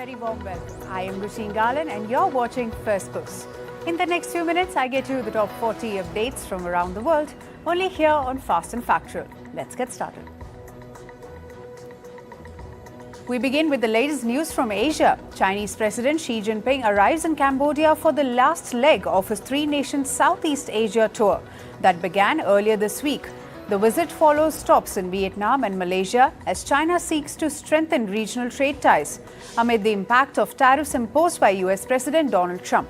very warm welcome. I am Roisin Garland and you're watching Firstpost. In the next few minutes, I get you the top 40 updates from around the world, only here on Fast and Factual. Let's get started. We begin with the latest news from Asia. Chinese President Xi Jinping arrives in Cambodia for the last leg of his three-nation Southeast Asia tour that began earlier this week. The visit follows stops in Vietnam and Malaysia as China seeks to strengthen regional trade ties amid the impact of tariffs imposed by US President Donald Trump.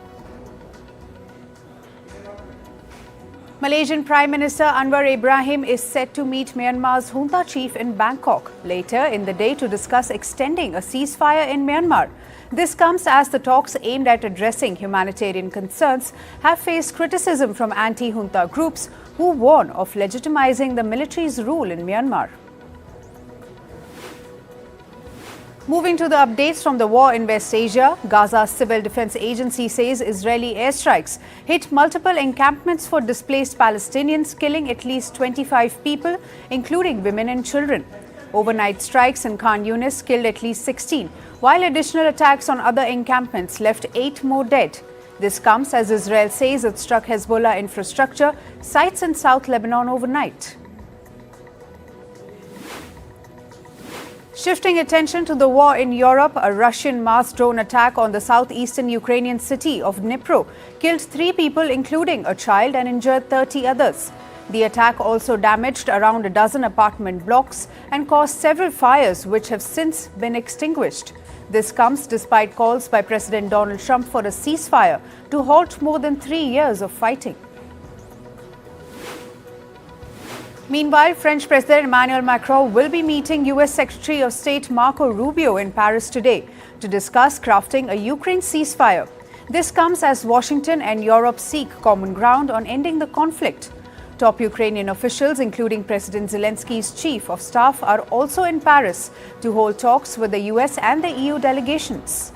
Malaysian Prime Minister Anwar Ibrahim is set to meet Myanmar's junta chief in Bangkok later in the day to discuss extending a ceasefire in Myanmar. This comes as the talks aimed at addressing humanitarian concerns have faced criticism from anti-junta groups who warn of legitimizing the military's rule in Myanmar. Moving to the updates from the war in West Asia, Gaza's Civil Defense Agency says Israeli airstrikes hit multiple encampments for displaced Palestinians, killing at least 25 people, including women and children. Overnight strikes in Khan Yunis killed at least 16, while additional attacks on other encampments left 8 more dead. This comes as Israel says it struck Hezbollah infrastructure sites in South Lebanon overnight. Shifting attention to the war in Europe, a Russian mass drone attack on the southeastern Ukrainian city of Dnipro killed 3 people, including a child, and injured 30 others. The attack also damaged around a dozen apartment blocks and caused several fires, which have since been extinguished. This comes despite calls by President Donald Trump for a ceasefire to halt more than 3 years of fighting. Meanwhile, French President Emmanuel Macron will be meeting US Secretary of State Marco Rubio in Paris today to discuss crafting a Ukraine ceasefire. This comes as Washington and Europe seek common ground on ending the conflict. Top Ukrainian officials, including President Zelensky's chief of staff, are also in Paris to hold talks with the US and the EU delegations.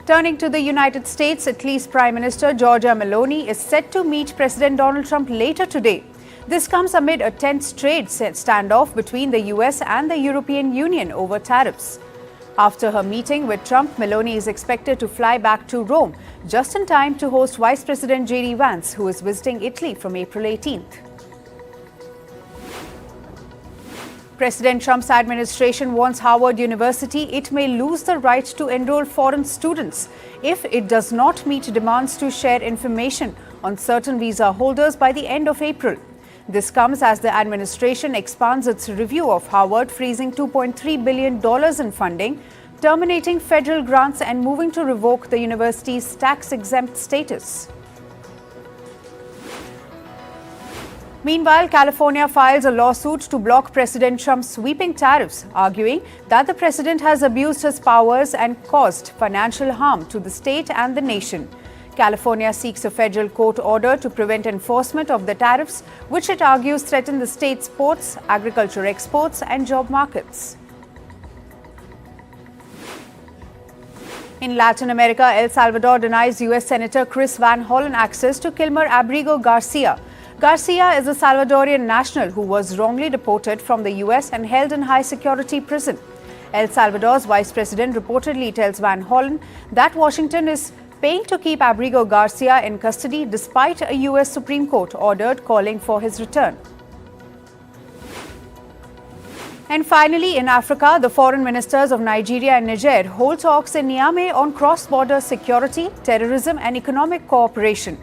Turning to the United States, Italy's Prime Minister Giorgia Meloni is set to meet President Donald Trump later today. This comes amid a tense trade standoff between the US and the European Union over tariffs. After her meeting with Trump, Meloni is expected to fly back to Rome just in time to host Vice President J.D. Vance, who is visiting Italy from April 18th. President Trump's administration warns Harvard University it may lose the right to enroll foreign students if it does not meet demands to share information on certain visa holders by the end of April. This comes as the administration expands its review of Harvard, freezing $2.3 billion in funding, terminating federal grants, and moving to revoke the university's tax-exempt status. Meanwhile, California files a lawsuit to block President Trump's sweeping tariffs, arguing that the president has abused his powers and caused financial harm to the state and the nation. California seeks a federal court order to prevent enforcement of the tariffs, which it argues threaten the state's ports, agriculture exports, and job markets. In Latin America, El Salvador denies US Senator Chris Van Hollen access to Kilmer Abrigo Garcia. Garcia is a Salvadorian national who was wrongly deported from the US and held in high-security prison. El Salvador's vice president reportedly tells Van Hollen that Washington is paying to keep Abrigo Garcia in custody despite a US Supreme Court order calling for his return. And finally, in Africa, the foreign ministers of Nigeria and Niger hold talks in Niamey on cross-border security, terrorism, and economic cooperation.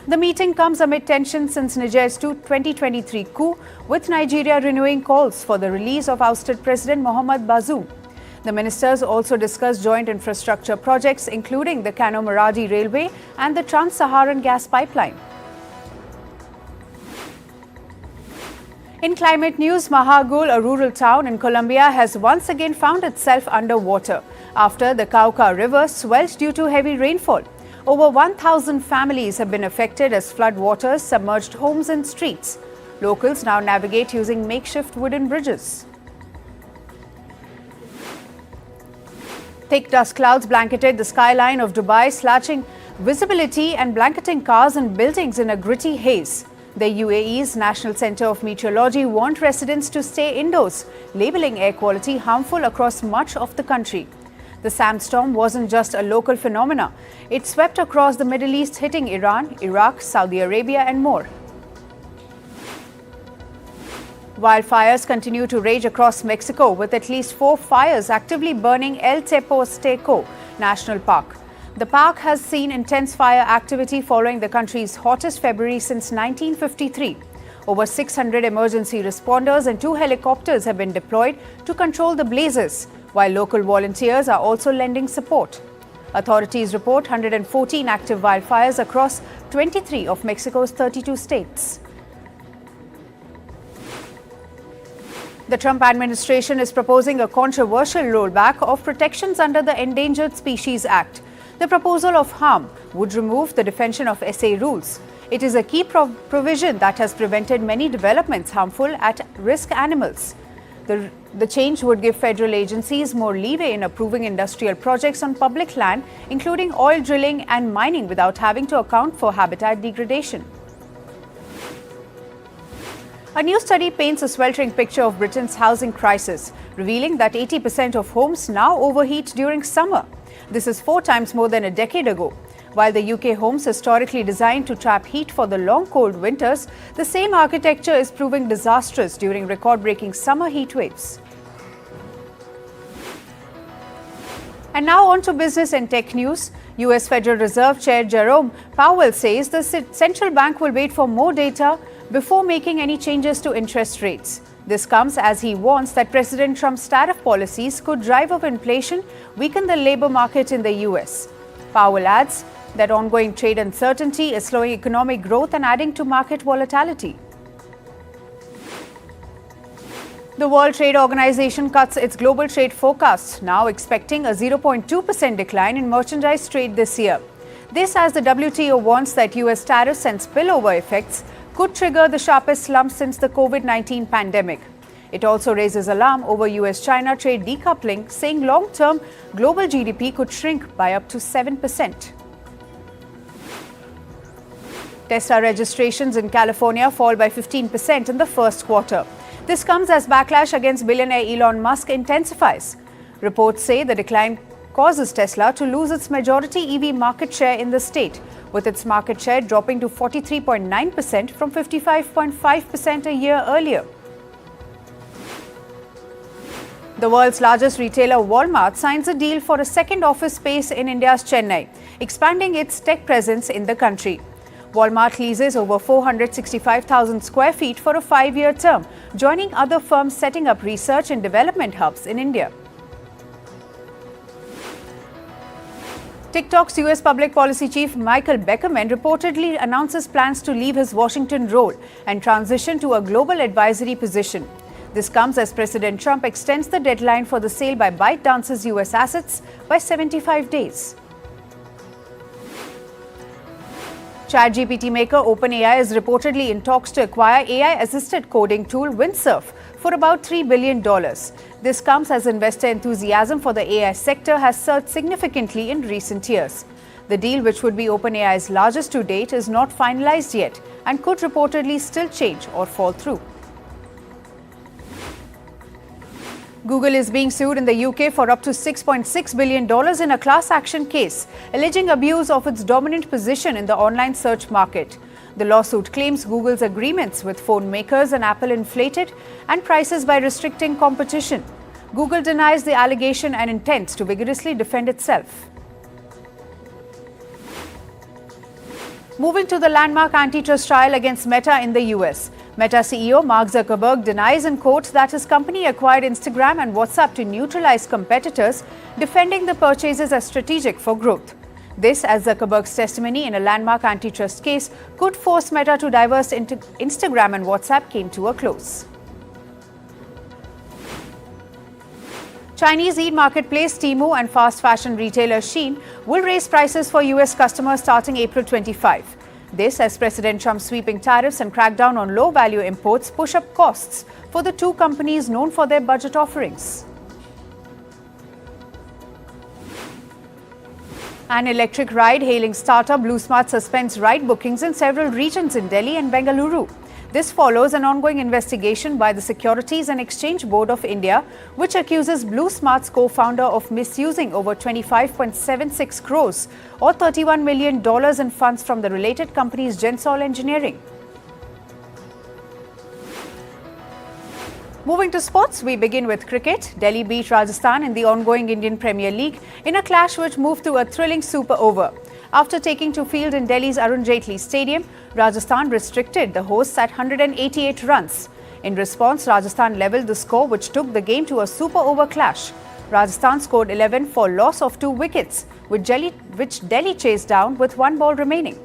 The meeting comes amid tension since Niger's 2023 coup, with Nigeria renewing calls for the release of ousted President Mohamed Bazoum. The ministers also discussed joint infrastructure projects, including the Kano-Maradi Railway and the Trans-Saharan gas pipeline. In climate news, Mahagul, a rural town in Colombia, has once again found itself underwater after the Cauca River swelled due to heavy rainfall. Over 1,000 families have been affected as flood waters submerged homes and streets. Locals now navigate using makeshift wooden bridges. Thick dust clouds blanketed the skyline of Dubai, slashing visibility and blanketing cars and buildings in a gritty haze. The UAE's National Centre of Meteorology warned residents to stay indoors, labeling air quality harmful across much of the country. The sandstorm wasn't just a local phenomenon. It swept across the Middle East, hitting Iran, Iraq, Saudi Arabia and more. Wildfires continue to rage across Mexico, with at least 4 fires actively burning El Teposteco National Park. The park has seen intense fire activity following the country's hottest February since 1953. Over 600 emergency responders and 2 helicopters have been deployed to control the blazes, while local volunteers are also lending support. Authorities report 114 active wildfires across 23 of Mexico's 32 states. The Trump administration is proposing a controversial rollback of protections under the Endangered Species Act. The proposal of harm would remove the definition of SA rules. It is a key provision that has prevented many developments harmful at risk animals. The change would give federal agencies more leeway in approving industrial projects on public land, including oil drilling and mining, without having to account for habitat degradation. A new study paints a sweltering picture of Britain's housing crisis, revealing that 80% of homes now overheat during summer. This is 4 times more than a decade ago. While the UK homes historically designed to trap heat for the long cold winters, the same architecture is proving disastrous during record-breaking summer heat waves. And now on to business and tech news. US Federal Reserve Chair Jerome Powell says the central bank will wait for more data before making any changes to interest rates. This comes as he warns that President Trump's tariff policies could drive up inflation, weaken the labor market in the US. Powell adds that ongoing trade uncertainty is slowing economic growth and adding to market volatility. The World Trade Organization cuts its global trade forecasts, now expecting a 0.2% decline in merchandise trade this year. This as the WTO warns that US tariffs and spillover effects could trigger the sharpest slump since the COVID-19 pandemic. It also raises alarm over US-China trade decoupling, saying long-term global GDP could shrink by up to 7%. Tesla registrations in California fall by 15% in the first quarter. This comes as backlash against billionaire Elon Musk intensifies. Reports say the decline causes Tesla to lose its majority EV market share in the state, with its market share dropping to 43.9% from 55.5% a year earlier. The world's largest retailer, Walmart, signs a deal for a second office space in India's Chennai, expanding its tech presence in the country. Walmart leases over 465,000 square feet for a 5-year term, joining other firms setting up research and development hubs in India. TikTok's US public policy chief Michael Beckerman reportedly announces plans to leave his Washington role and transition to a global advisory position. This comes as President Trump extends the deadline for the sale by ByteDance's US assets by 75 days. ChatGPT maker OpenAI is reportedly in talks to acquire AI-assisted coding tool Windsurf for about $3 billion. This comes as investor enthusiasm for the AI sector has surged significantly in recent years. The deal, which would be OpenAI's largest to date, is not finalized yet and could reportedly still change or fall through. Google is being sued in the UK for up to $6.6 billion in a class action case, alleging abuse of its dominant position in the online search market. The lawsuit claims Google's agreements with phone makers and Apple inflated and prices by restricting competition. Google denies the allegation and intends to vigorously defend itself. Moving to the landmark antitrust trial against Meta in the US. Meta CEO Mark Zuckerberg denies in court that his company acquired Instagram and WhatsApp to neutralize competitors, defending the purchases as strategic for growth. This, as Zuckerberg's testimony in a landmark antitrust case could force Meta to divest Instagram and WhatsApp came to a close. Chinese e-marketplace Temu and fast fashion retailer Shein will raise prices for US customers starting April 25. This as President Trump's sweeping tariffs and crackdown on low-value imports push up costs for the two companies known for their budget offerings. An electric ride-hailing startup BlueSmart suspends ride bookings in several regions in Delhi and Bengaluru. This follows an ongoing investigation by the Securities and Exchange Board of India, which accuses BlueSmart's co-founder of misusing over 25.76 crores or $31 million in funds from the related company's Gensol Engineering. Moving to sports, we begin with cricket. Delhi beat Rajasthan in the ongoing Indian Premier League in a clash which moved to a thrilling super over. After taking to field in Delhi's Arun Jaitley Stadium, Rajasthan restricted the hosts at 188 runs. In response, Rajasthan levelled the score, which took the game to a super over clash. Rajasthan scored 11 for loss of 2 wickets, which Delhi chased down with 1 ball remaining.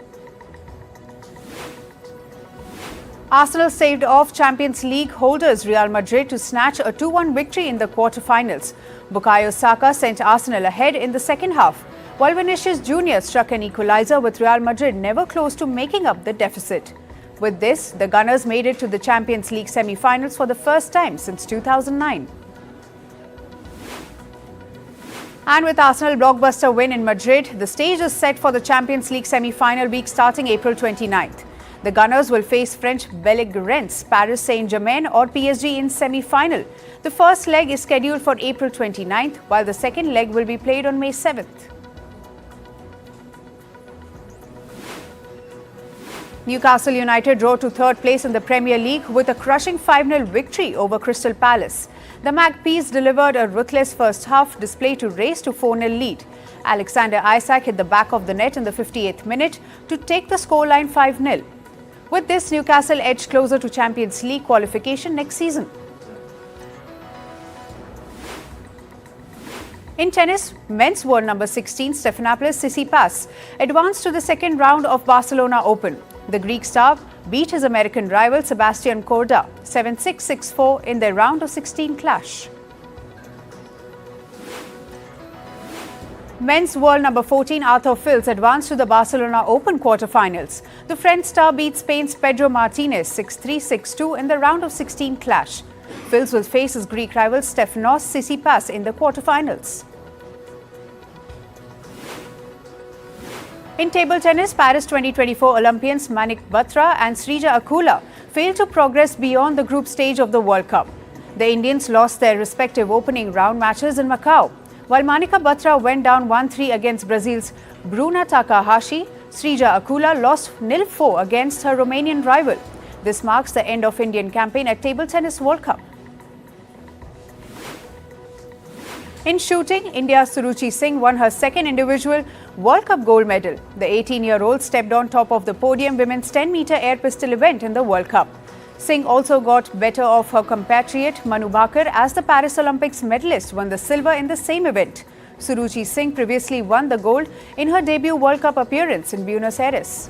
Arsenal saved off Champions League holders Real Madrid to snatch a 2-1 victory in the quarter-finals. Bukayo Saka sent Arsenal ahead in the second half, while Vinicius Jr. struck an equaliser with Real Madrid never close to making up the deficit. With this, the Gunners made it to the Champions League semi-finals for the first time since 2009. And with Arsenal blockbuster win in Madrid, the stage is set for the Champions League semi-final week starting April 29th. The Gunners will face French Belgians, Paris Saint-Germain or PSG in semi-final. The first leg is scheduled for April 29th, while the second leg will be played on May 7th. Newcastle United rode to third place in the Premier League with a crushing 5-0 victory over Crystal Palace. The Magpies delivered a ruthless first half display to race to 4-0 lead. Alexander Isak hit the back of the net in the 58th minute to take the scoreline 5-0. With this, Newcastle edged closer to Champions League qualification next season. In tennis, men's world number 16 Stefanos Tsitsipas advanced to the second round of Barcelona Open. The Greek star beat his American rival Sebastian Corda 7-6, 6-4 in their round of 16 clash. Men's world number 14 Arthur Fils advanced to the Barcelona Open quarter-finals. The French star beat Spain's Pedro Martinez 6-3, 6-2 in the round of 16 clash. Fils will face his Greek rival Stefanos Tsitsipas in the quarter-finals. In table tennis, Paris 2024 Olympians Manik Batra and Srija Akula failed to progress beyond the group stage of the World Cup. The Indians lost their respective opening round matches in Macau. While Manika Batra went down 1-3 against Brazil's Bruna Takahashi, Srija Akula lost 0-4 against her Romanian rival. This marks the end of Indian campaign at Table Tennis World Cup. In shooting, India's Suruchi Singh won her second individual World Cup gold medal. The 18-year-old stepped on top of the podium women's 10-meter air pistol event in the World Cup. Singh also got better of her compatriot Manu Bhaker as the Paris Olympics medalist won the silver in the same event. Suruchi Singh previously won the gold in her debut World Cup appearance in Buenos Aires.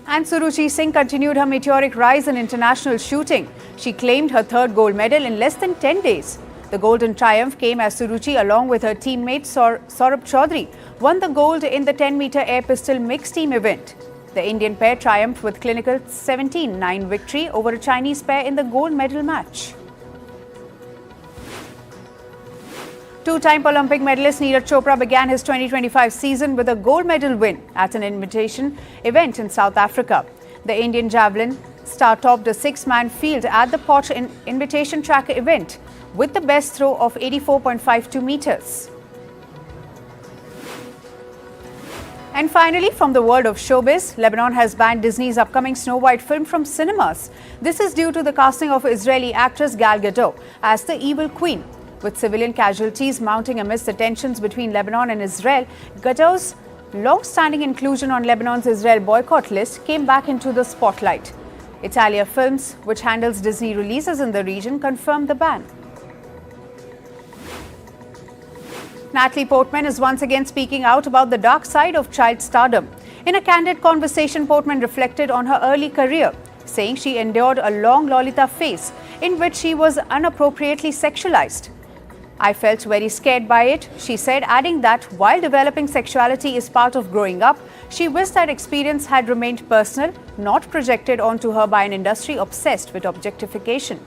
And Suruchi Singh continued her meteoric rise in international shooting. She claimed her third gold medal in less than 10 days. The golden triumph came as Suruchi, along with her teammate Saurabh Chaudhary, won the gold in the 10-meter air pistol mixed team event. The Indian pair triumphed with clinical 17-9 victory over a Chinese pair in the gold medal match. Two-time Olympic medalist Neeraj Chopra began his 2025 season with a gold medal win at an invitation event in South Africa. The Indian javelin star topped a 6-man field at the Porsche Invitation Track event with the best throw of 84.52 meters. And finally, from the world of showbiz, Lebanon has banned Disney's upcoming Snow White film from cinemas. This is due to the casting of Israeli actress Gal Gadot as the evil queen. With civilian casualties mounting amidst the tensions between Lebanon and Israel, Gadot's long-standing inclusion on Lebanon's Israel boycott list came back into the spotlight. Italia Films, which handles Disney releases in the region, confirmed the ban. Natalie Portman is once again speaking out about the dark side of child stardom. In a candid conversation, Portman reflected on her early career, saying she endured a long Lolita phase in which she was inappropriately sexualized. I felt very scared by it, she said, adding that while developing sexuality is part of growing up, she wished that experience had remained personal, not projected onto her by an industry obsessed with objectification.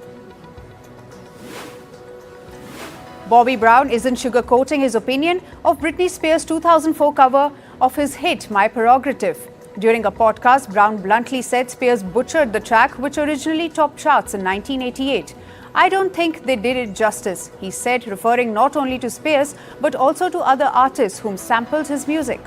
Bobby Brown isn't sugarcoating his opinion of Britney Spears' 2004 cover of his hit My Prerogative. During a podcast, Brown bluntly said Spears butchered the track, which originally topped charts in 1988. I don't think they did it justice, he said, referring not only to Spears but also to other artists whom sampled his music.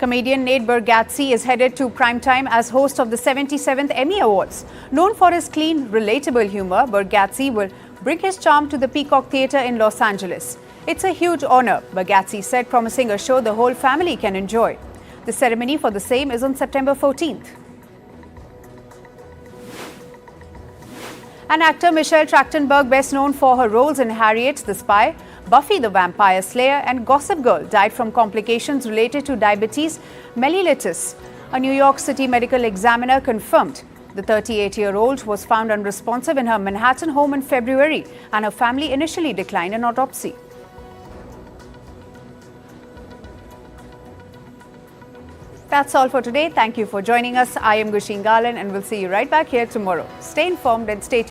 Comedian Nate Bargatze is headed to primetime as host of the 77th Emmy Awards. Known for his clean, relatable humor, Bargatze will bring his charm to the Peacock Theatre in Los Angeles. It's a huge honor, Bargatze said, promising a show the whole family can enjoy. The ceremony for the same is on September 14th. And actor Michelle Trachtenberg, best known for her roles in Harriet the Spy, Buffy the Vampire Slayer and Gossip Girl, died from complications related to diabetes mellitus. A New York City medical examiner confirmed. The 38-year-old was found unresponsive in her Manhattan home in February, and her family initially declined an autopsy. That's all for today. Thank you for joining us. I am Gushin Galan and we'll see you right back here tomorrow. Stay informed and stay tuned.